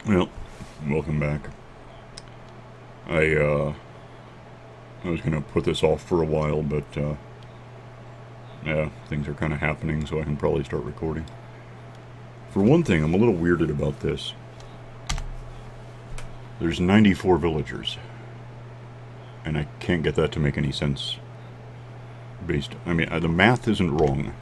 Well, welcome back. I was gonna put this off for a while, but yeah, things are kind of happening, so I can probably start recording. For one thing, I'm a little weirded about this. There's 94 villagers, and I can't get that to make any sense. I mean, the math isn't wrong.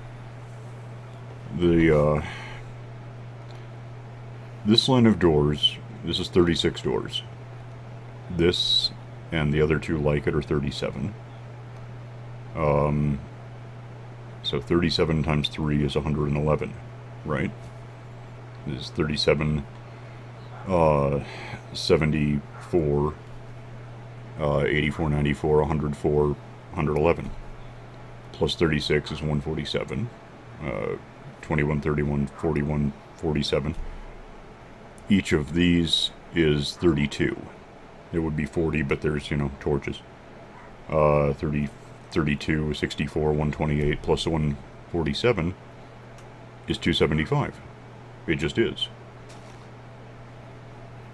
This line of doors, this is 36 doors. This and the other two like it are 37. So 37 times 3 is 111, right? This is 37, 74, 84, 94, 104, 111. Plus 36 is 147. 21, 31, 41, 47. Each of these is 32. It would be 40, but there's, torches. 30, 32, 64, 128, plus 147 is 275. It just is.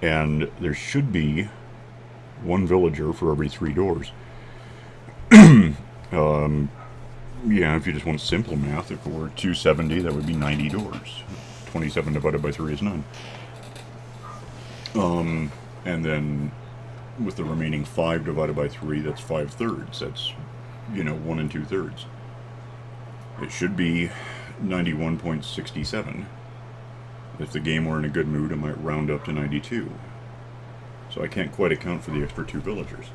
And there should be one villager for every 3 doors. Yeah, if you just want simple math, if it were 270, that would be 90 doors. 27 divided by 3 is 9. And then with the remaining 5 divided by 3, that's 5/3. That's, 1 2/3. It should be 91.67. If the game were in a good mood, it might round up to 92. So I can't quite account for the extra 2 villagers.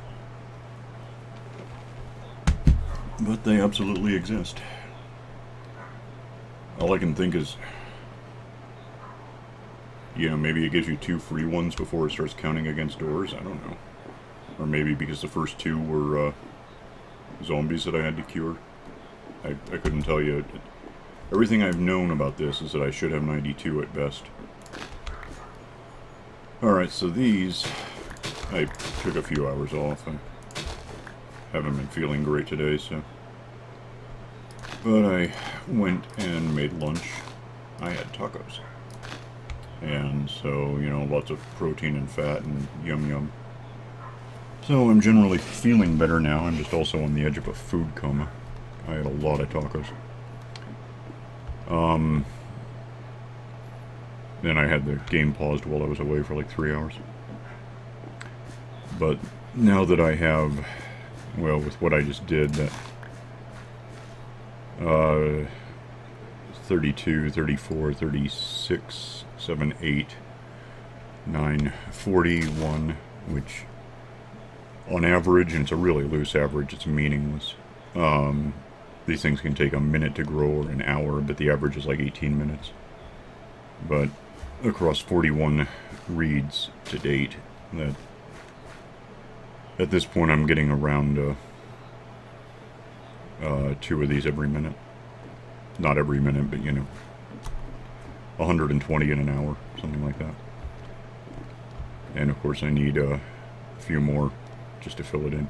But they absolutely exist. All I can think is, maybe it gives you 2 free ones before it starts counting against doors. I don't know. Or maybe because the first 2 were zombies that I had to cure. I couldn't tell you. Everything I've known about this is that I should have 92 at best. Alright, so these, I took a few hours off. I haven't been feeling great today, so. But I went and made lunch. I had tacos. And so, lots of protein and fat and yum yum. So I'm generally feeling better now. I'm just also on the edge of a food coma. I had a lot of tacos. Then I had the game paused while I was away for like 3 hours. But now that I have, with what I just did, that 32, 34, 36, 7, 8, 9, 41, which on average, and it's a really loose average, it's meaningless. These things can take a minute to grow or an hour, but the average is like 18 minutes. But across 41 reads to date, that at this point I'm getting around 2 of these every minute. Not every minute, but 120 in an hour, something like that. And of course I need a few more just to fill it in.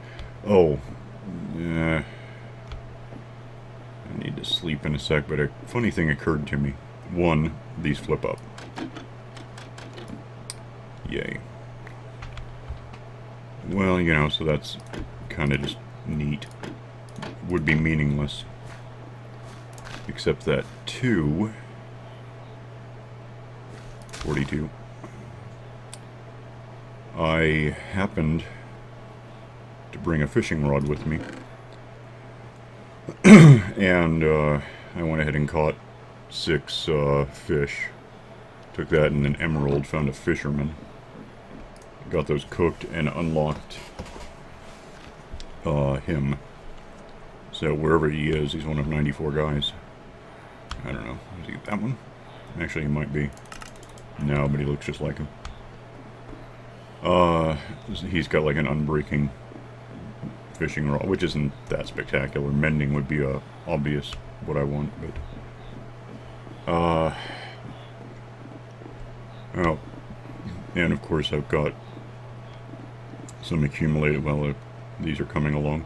Oh, yeah. I need to sleep in a sec, but a funny thing occurred to me. 1, these flip up. Yay. Well, so that's kind of just neat. Would be meaningless. Except that 2... 42. I happened to bring a fishing rod with me. And I went ahead and caught 6 fish. Took that in an emerald, found a fisherman. Got those cooked and unlocked him. So wherever he is, he's one of 94 guys. I don't know. Is he that one? Actually, he might be. No, but he looks just like him. He's got like an unbreaking fishing rod, which isn't that spectacular. Mending would be obvious what I want, but oh, and of course I've got some accumulated. These are coming along.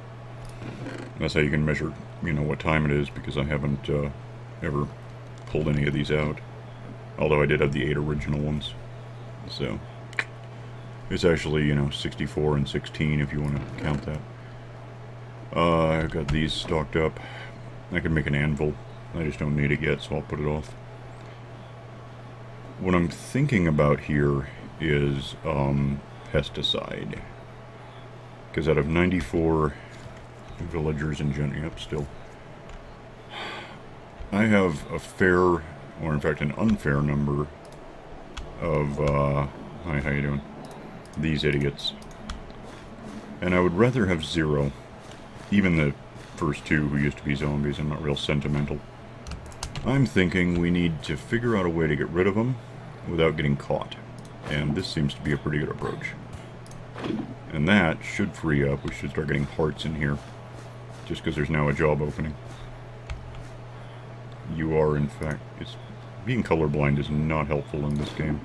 That's how you can measure, what time it is, because I haven't ever pulled any of these out. Although I did have the 8 original ones. So, it's actually, you know, 64 and 16 if you want to count that. I've got these stocked up. I can make an anvil. I just don't need it yet, so I'll put it off. What I'm thinking about here is pesticide. Because out of 94 villagers in general, yep, still. I have a fair, or in fact an unfair number of, hi, how you doing? These idiots. And I would rather have 0. Even the first 2 who used to be zombies, I'm not real sentimental. I'm thinking we need to figure out a way to get rid of them without getting caught. And this seems to be a pretty good approach. And that should free up. We should start getting hearts in here. Just because there's now a job opening. You are, in fact... being colorblind is not helpful in this game.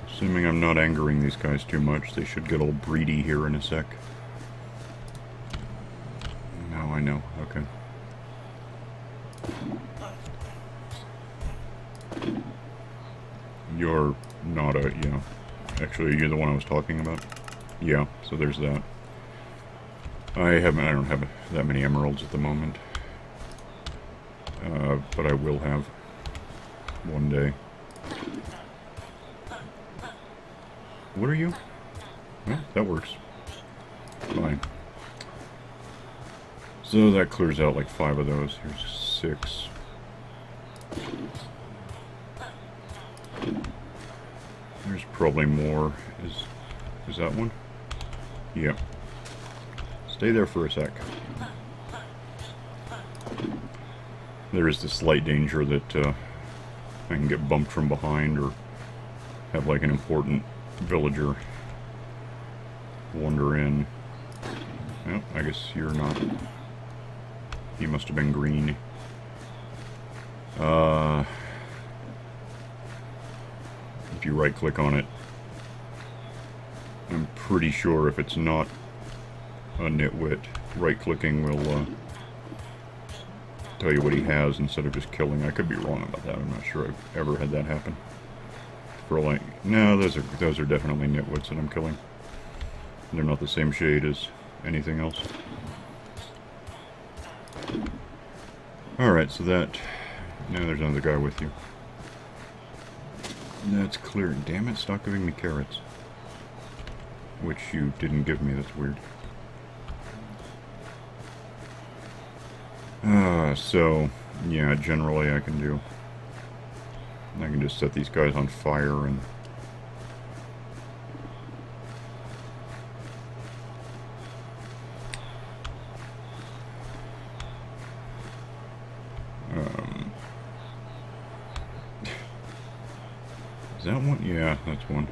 Assuming I'm not angering these guys too much, they should get all breedy here in a sec. Now I know. Okay. You're not a, you know... Actually, you're the one I was talking about? Yeah, so there's that. I don't have that many emeralds at the moment. But I will have one day. What are you? Well, that works. Fine. So that clears out like 5 of those. Here's 6. There's probably more. Is that one? Yep. Stay there for a sec. There is the slight danger that I can get bumped from behind or have like an important villager wander in. Well, I guess you're not. You must have been green. If you right click on it, I'm pretty sure if it's not a nitwit, right clicking will tell you what he has instead of just killing. I could be wrong about that. I'm not sure I've ever had that happen. For like, no, those are definitely nitwits that I'm killing. They're not the same shade as anything else. Alright, so that... Now there's another guy with you. That's clear. Damn it, stop giving me carrots. Which you didn't give me, that's weird. So, yeah, generally I can just set these guys on fire and... Is that one? Yeah, that's one.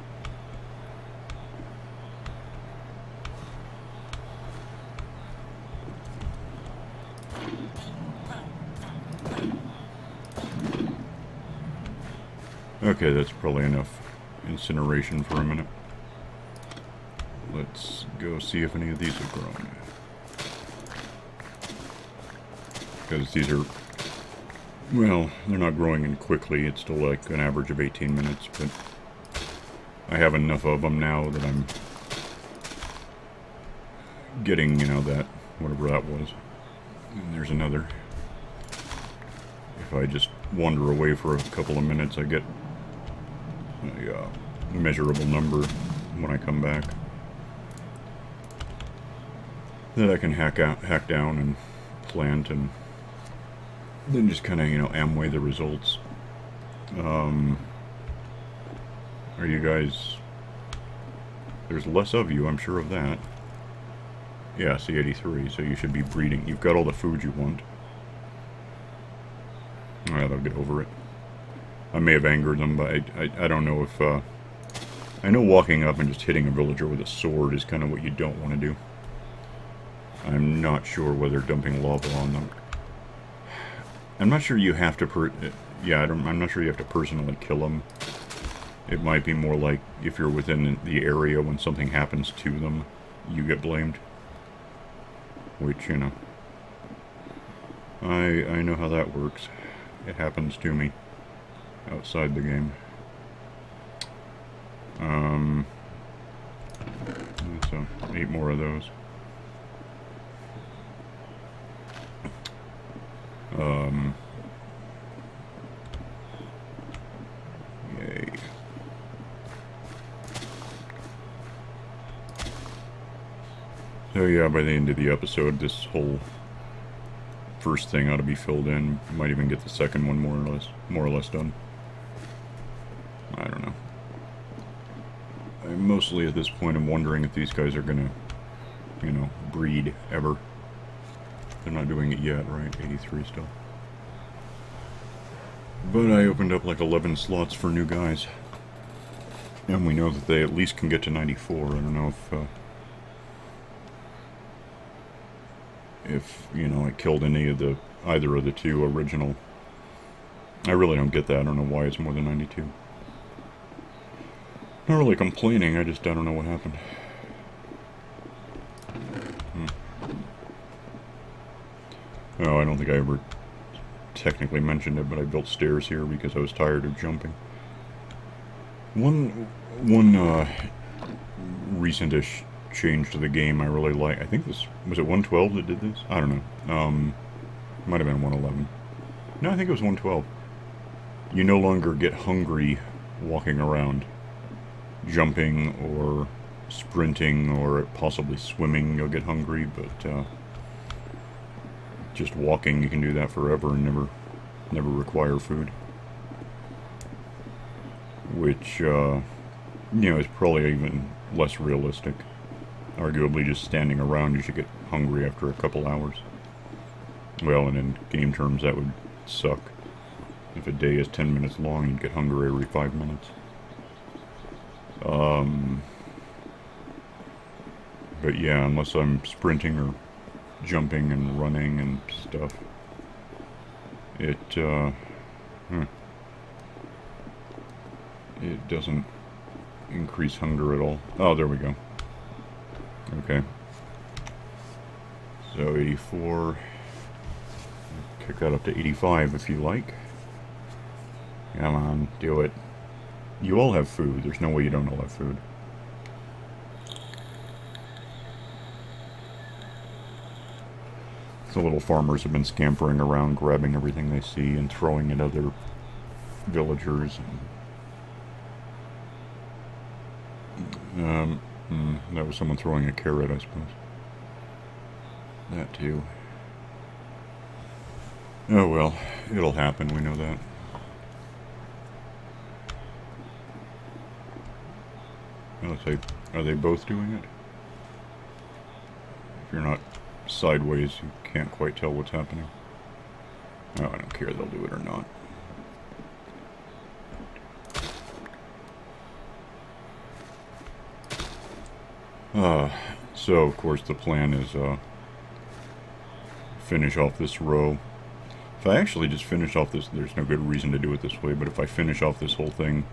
Okay, that's probably enough incineration for a minute. Let's go see if any of these have grown. Because these are... Well, they're not growing in quickly. It's still like an average of 18 minutes, but I have enough of them now that I'm getting, you know, that, whatever that was. And there's another. If I just wander away for a couple of minutes, I get a measurable number when I come back that I can hack down and plant and then just kind of, you know, Amway the results. Are you guys... There's less of you, I'm sure of that. Yeah, C83, so you should be breeding. You've got all the food you want. Alright, I'll get over it. I may have angered them, but I don't know if... I know walking up and just hitting a villager with a sword is kind of what you don't want to do. I'm not sure whether dumping lava on them... I'm not sure you have to I'm not sure you have to personally kill them. It might be more like if you're within the area when something happens to them, you get blamed. Which, you know, I know how that works. It happens to me outside the game. So 8 more of those. Yay. So yeah, by the end of the episode, this whole first thing ought to be filled in. Might even get the second one more or less done. I don't know. Mostly at this point, I'm wondering if these guys are gonna, you know, breed ever. They're not doing it yet, right? 83 still. But I opened up like 11 slots for new guys. And we know that they at least can get to 94. I don't know if you know, I killed either of the two original. I really don't get that. I don't know why it's more than 92. Not really complaining, I don't know what happened. Oh, I don't think I ever technically mentioned it, but I built stairs here because I was tired of jumping. One recent-ish change to the game I really like. I think this was it 112 that did this? I don't know. Might have been 111. No, I think it was 112. You no longer get hungry walking around. Jumping or sprinting or possibly swimming, you'll get hungry, but just walking, you can do that forever and never require food. Which, you know, is probably even less realistic. Arguably, just standing around, you should get hungry after a couple hours. Well, and in game terms, that would suck. If a day is 10 minutes long, you'd get hungry every 5 minutes. But yeah, unless I'm sprinting or jumping and running and stuff, it doesn't increase hunger at all. Oh, there we go. Okay. So 84. Kick that up to 85 if you like. Come on, do it. You all have food. There's no way you don't all have food. The little farmers have been scampering around, grabbing everything they see and throwing at other villagers. That was someone throwing a carrot, I suppose. That too. Oh well, it'll happen, we know that. Let's say, are they both doing it? If you're not sideways, you can't quite tell what's happening. Oh, I don't care, they'll do it or not. So of course the plan is, finish off this row. If I actually just finish off this, there's no good reason to do it this way, but if I finish off this whole thing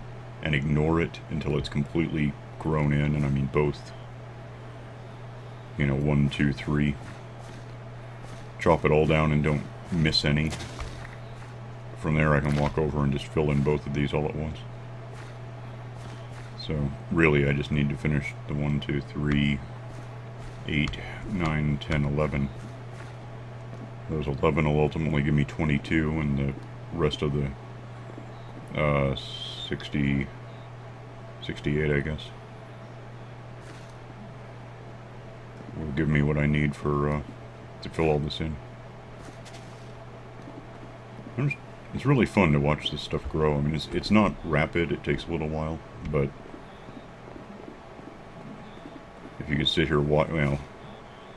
and ignore it until it's completely grown in, and I mean both, you know, 1, 2, 3, chop it all down and don't miss any. From there I can walk over and just fill in both of these all at once. So really I just need to finish the 1, 2, 3, 8, 9, 10, 11. Those 11 will ultimately give me 22, and the rest of the 68, I guess, will give me what I need for to fill all this in. It's really fun to watch this stuff grow. I mean, it's not rapid, it takes a little while, but if you could sit here, well,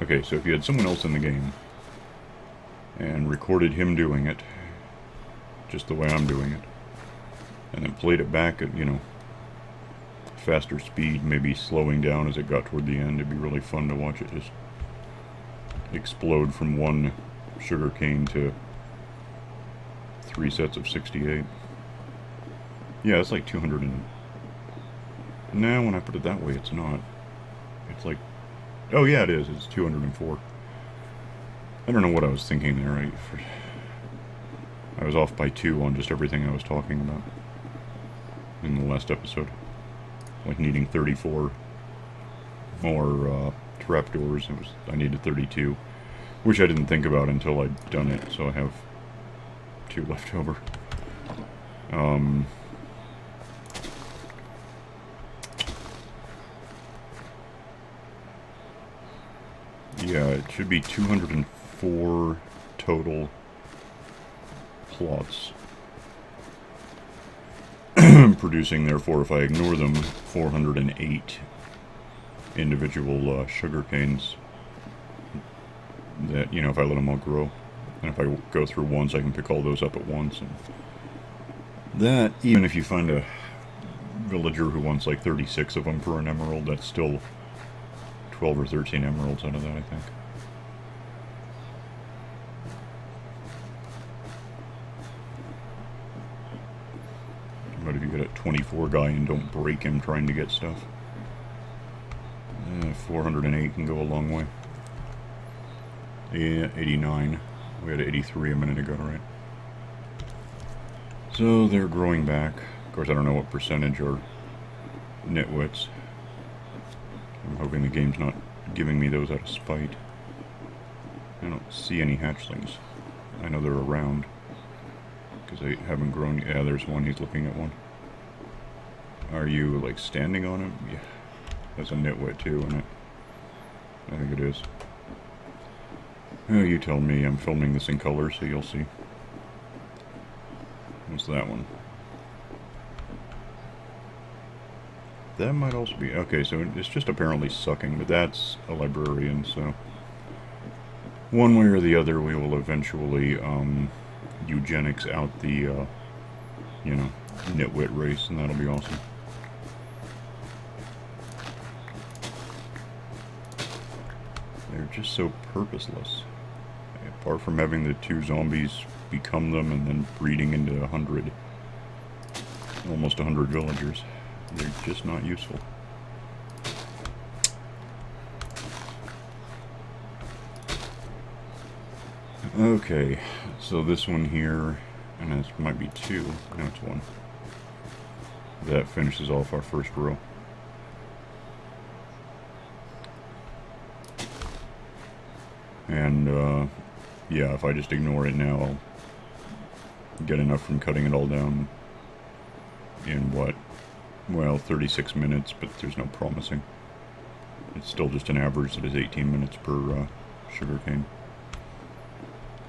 okay, so if you had someone else in the game and recorded him doing it, just the way I'm doing it, and then played it back at, you know, faster speed, maybe slowing down as it got toward the end, it'd be really fun to watch it just explode from one sugar cane to 3 sets of 68. Yeah, it's like 200 and... Now, when I put it that way, it's not. It's like... Oh yeah, it is. It's 204. I don't know what I was thinking there. was off by 2 on just everything I was talking about in the last episode. Like needing 34 more trapdoors. I needed 32, which I didn't think about until I'd done it, so I have 2 left over. Yeah, it should be 204 total plots. Producing, therefore, if I ignore them, 408 individual sugar canes that, you know, if I let them all grow. And if I go through once, I can pick all those up at once. And that, even if you find a villager who wants like 36 of them for an emerald, that's still 12 or 13 emeralds out of that, I think. But if you get a 24 guy and don't break him trying to get stuff, 408 can go a long way. Yeah, 89. We had 83 a minute ago, right? So they're growing back. Of course, I don't know what percentage are nitwits. I'm hoping the game's not giving me those out of spite. I don't see any hatchlings. I know they're around, because they haven't grown. Yeah, there's one. He's looking at one. Are you, like, standing on him? Yeah. That's a nitwit, too, isn't it? I think it is. Oh, you tell me. I'm filming this in color, so you'll see. What's that one? That might also be... Okay, so it's just apparently sucking, but that's a librarian, so... One way or the other, we will eventually, eugenics out the, you know, nitwit race, and that'll be awesome. They're just so purposeless. Apart from having the 2 zombies become them and then breeding into 100, almost 100 villagers. They're just not useful. Okay, so this one here, and this might be 2, no, it's 1. That finishes off our first row. And, yeah, if I just ignore it now, I'll get enough from cutting it all down in, what, well, 36 minutes, but there's no promising. It's still just an average that is 18 minutes per sugarcane.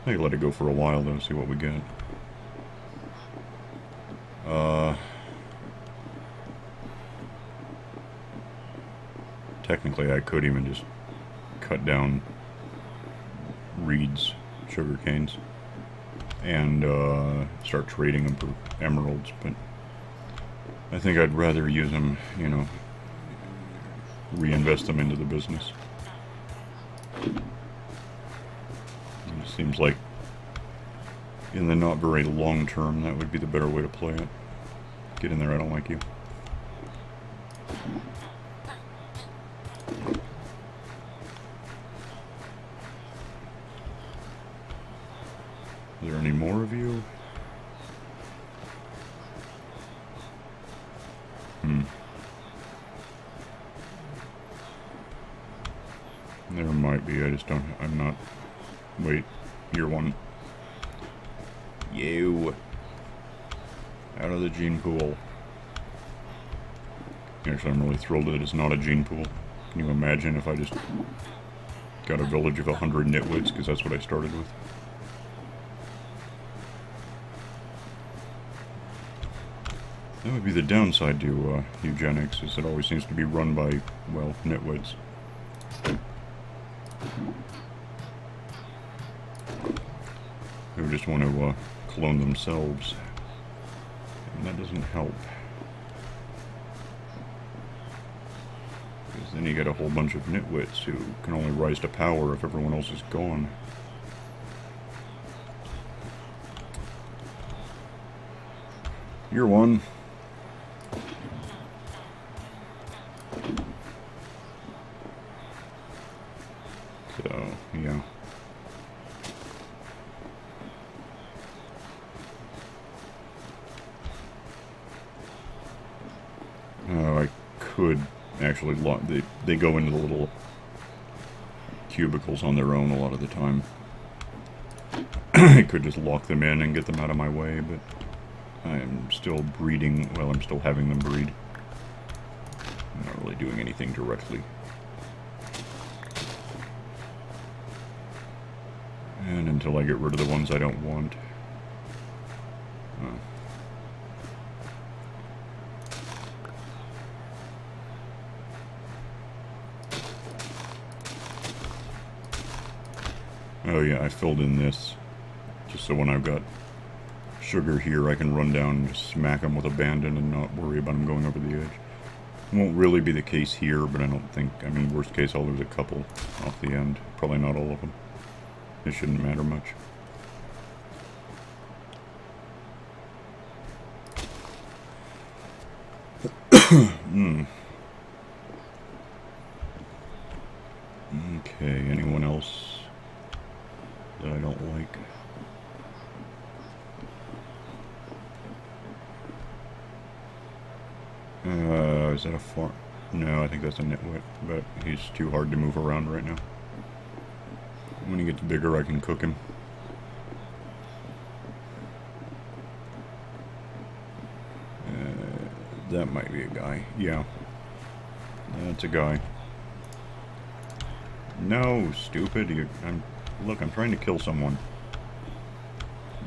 I can let it go for a while, though, see what we get. Technically, I could even just cut down Reed's sugar canes and start trading them for emeralds, but I think I'd rather use them, you know, reinvest them into the business. It seems like in the not very long term that would be the better way to play it. Get in there, I don't like you. Is there any more of you? There might be, I just don't, I'm not, wait, you're one. You. Out of the gene pool. Actually, I'm really thrilled that it's not a gene pool. Can you imagine if I just got a village of 100 nitwits, because that's what I started with. That would be the downside to eugenics, is it always seems to be run by, well, nitwits. Who just want to clone themselves. And that doesn't help. Because then you get a whole bunch of nitwits who can only rise to power if everyone else is gone. You're one. So, yeah. I could actually lock... They go into the little cubicles on their own a lot of the time. I could just lock them in and get them out of my way, but I'm still breeding... Well, I'm still having them breed. I'm not really doing anything directly. And until I get rid of the ones I don't want. Oh yeah, I filled in this, just so when I've got sugar here I can run down and just smack them with abandon and not worry about them going over the edge. Won't really be the case here, but I don't think, I mean, worst case I'll lose a couple off the end. Probably not all of them. It shouldn't matter much. Okay, anyone else that I don't like? Is that a farm? No, I think that's a nitwit, but he's too hard to move around right now. When he gets bigger, I can cook him. That might be a guy. Yeah. That's a guy. No, stupid. Look, I'm trying to kill someone.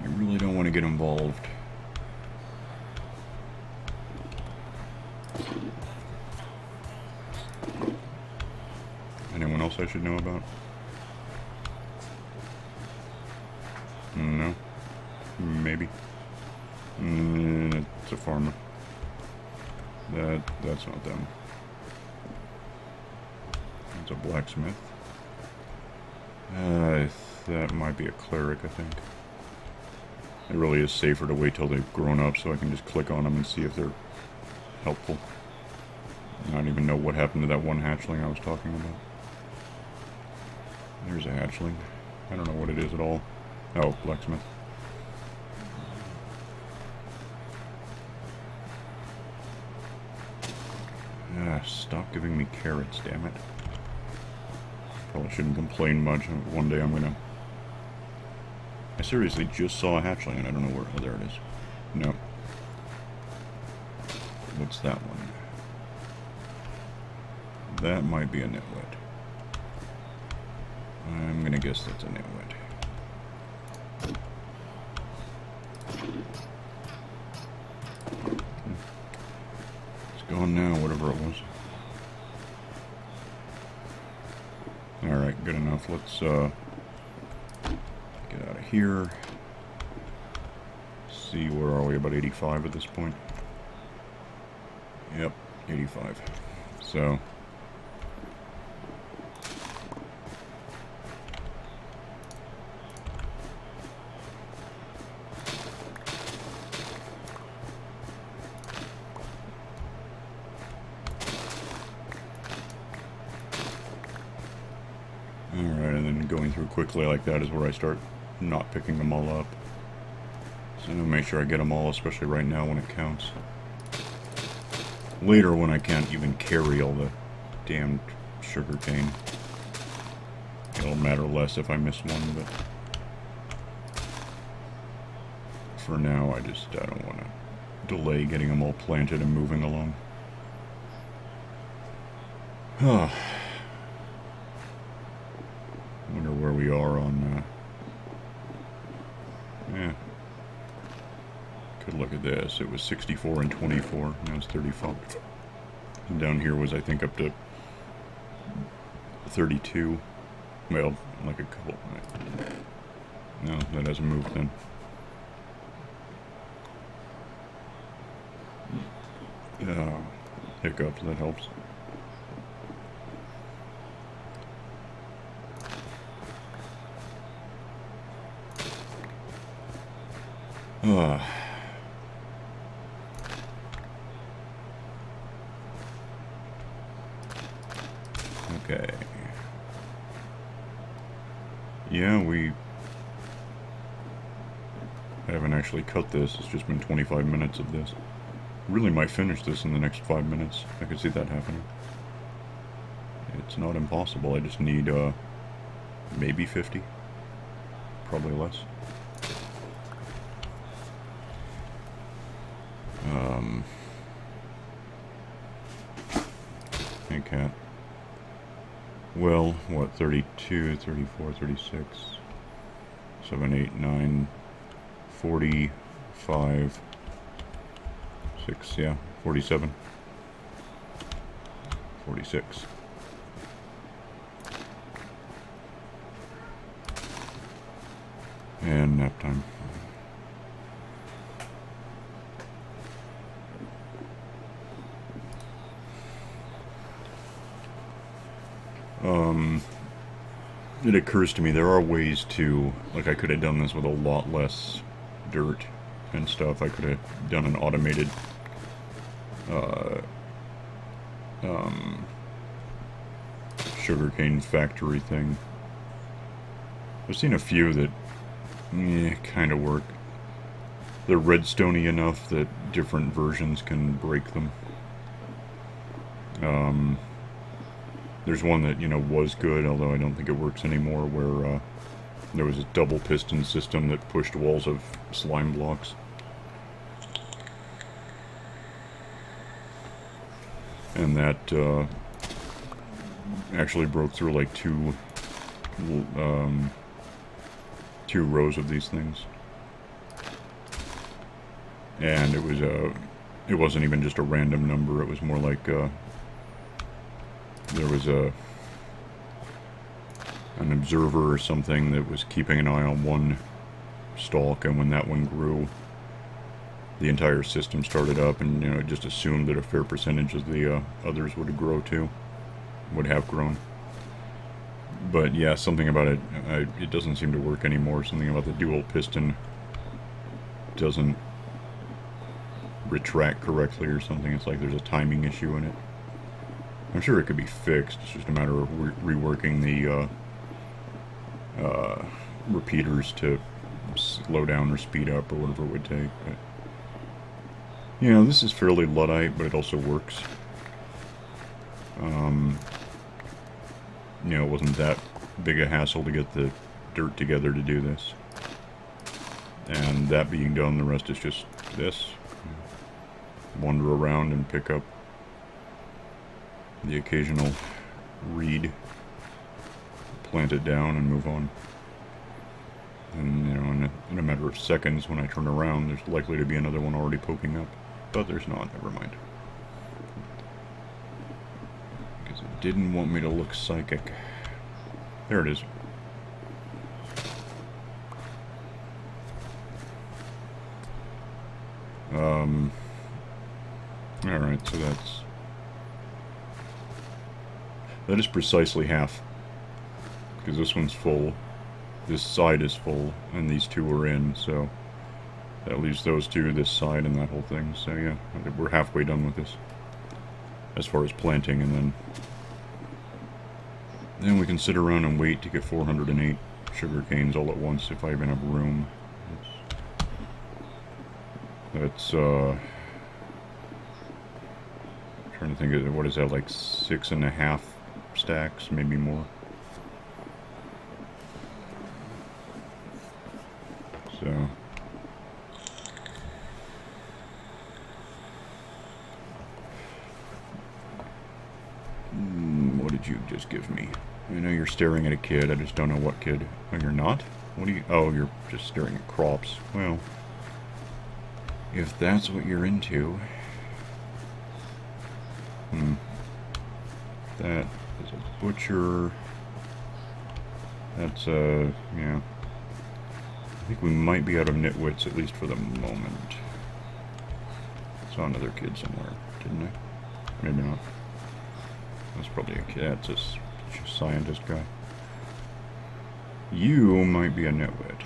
I really don't want to get involved. Anyone else I should know about? No. Maybe. It's a farmer. That's not them. It's a blacksmith. That might be a cleric, I think. It really is safer to wait till they've grown up so I can just click on them and see if they're helpful. I don't even know what happened to that one hatchling I was talking about. There's a hatchling. I don't know what it is at all. Oh, blacksmith. Stop giving me carrots, damn it. Probably shouldn't complain much. One day I'm gonna... I seriously just saw a hatchling and I don't know where... Oh, there it is. No. What's that one? That might be a nitwit. I'm gonna guess that's a nitwit. It's gone now, whatever it was. Alright, good enough. Let's get out of here. See, where are we? About 85 at this point. Yep, 85. So... Alright, and then going through quickly like that is where I start not picking them all up. So make sure I get them all, especially right now when it counts. Later when I can't even carry all the damned sugar cane. It'll matter less if I miss one, but... For now, I don't want to delay getting them all planted and moving along. Wonder where we are on, yeah. Could look at this. It was 64 and 24. Now it's 35. And down here was, I think, up to 32. Well, like a couple. No, that hasn't moved then. Hiccups, that helps. Okay. Yeah, we haven't actually cut this. It's just been 25 minutes of this. Really might finish this in the next 5 minutes. I could see that happening. It's not impossible. I just need maybe 50. Probably less. Hey, cat. Well, what, 32, 34, 36, 7, 8, 9, 45, 6, yeah, 47, 46. And nap time. It occurs to me there are ways to, like, I could have done this with a lot less dirt and stuff. I could have done an automated sugarcane factory thing. I've seen a few that kind of work. They're redstone-y enough that different versions can break them. There's one that, you know, was good, although I don't think it works anymore, where there was a double piston system that pushed walls of slime blocks. And that actually broke through like two rows of these things. And it wasn't even just a random number, it was more like there was an observer or something that was keeping an eye on one stalk, and when that one grew, the entire system started up, and, you know, it just assumed that a fair percentage of the others would grow too, would have grown. But yeah, something about it, it doesn't seem to work anymore. Something about the dual piston doesn't retract correctly or something. It's like there's a timing issue in it. I'm sure it could be fixed. It's just a matter of reworking the repeaters to slow down or speed up or whatever it would take. But, you know, this is fairly Luddite, but it also works. You know, it wasn't that big a hassle to get the dirt together to do this. And that being done, the rest is just this. Wander around and pick up the occasional reed, plant it down, and move on. And, you know, in a matter of seconds, when I turn around, there's likely to be another one already poking up. But there's not, never mind. Because it didn't want me to look psychic. There it is. Alright, so that is precisely half. Because this one's full, this side is full, and these two are in, so that leaves those two, this side, and that whole thing. So yeah, we're halfway done with this. As far as planting, and then we can sit around and wait to get 408 sugar canes all at once, if I even have room. That's trying to think of, what is that, like 6.5 stacks, maybe more. So what did you just give me? I know you're staring at a kid, I just don't know what kid. Oh, you're not? What do you... Oh, you're just staring at crops. Well, if that's what you're into... That is a butcher. That's a... yeah. I think we might be out of nitwits, at least for the moment. Saw another kid somewhere, didn't I? Maybe not. That's probably a kid. That's a scientist guy. You might be a nitwit.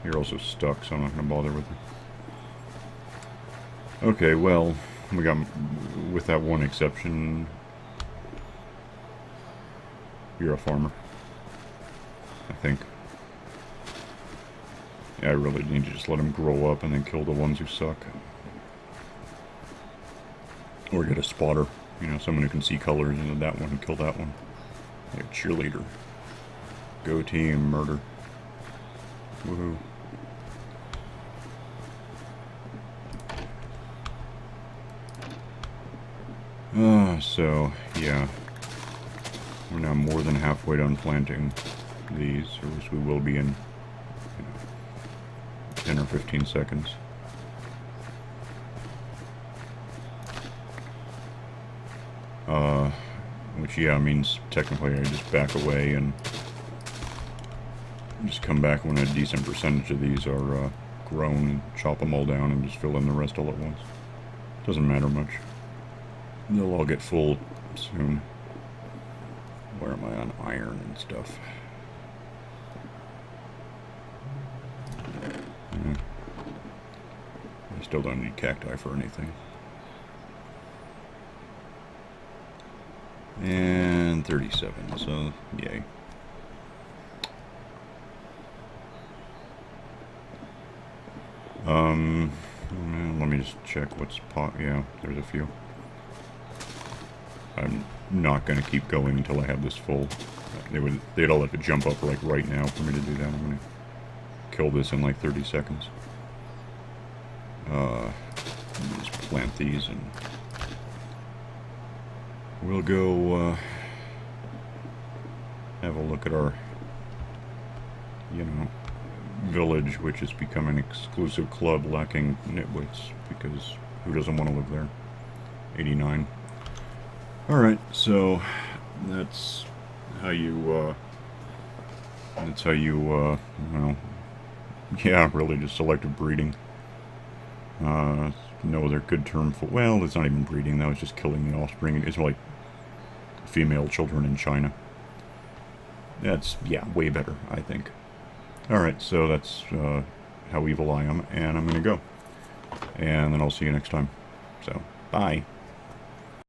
You're also stuck, so I'm not going to bother with you. Okay, well, we got, with that one exception, you're a farmer. I think. Yeah, I really need to just let them grow up and then kill the ones who suck. Or get a spotter, you know, someone who can see colors, and that one, kill that one. Like a cheerleader. Go team, murder. Woohoo. So, yeah. We're now more than halfway done planting these, or else we will be in 10 or 15 seconds. Which, yeah, means technically I just back away and just come back when a decent percentage of these are grown and chop them all down and just fill in the rest all at once. Doesn't matter much. They'll all get full soon. Where am I on iron and stuff? I still don't need cacti for anything. And 37, so yay. Let me just check what's yeah, there's a few. I'm not going to keep going until I have this full. They'd all have to jump up like right now for me to do that. I'm going to kill this in like 30 seconds. Let me just plant these and we'll go have a look at our, you know, village, which has become an exclusive club lacking nitwits, because who doesn't want to live there? 89. Alright, so that's how you, well, yeah, really just selective breeding. No other good term for, well, it's not even breeding, that was just killing the offspring. It's like female children in China. That's, yeah, way better, I think. Alright, so that's how evil I am, and I'm gonna go. And then I'll see you next time. So, bye.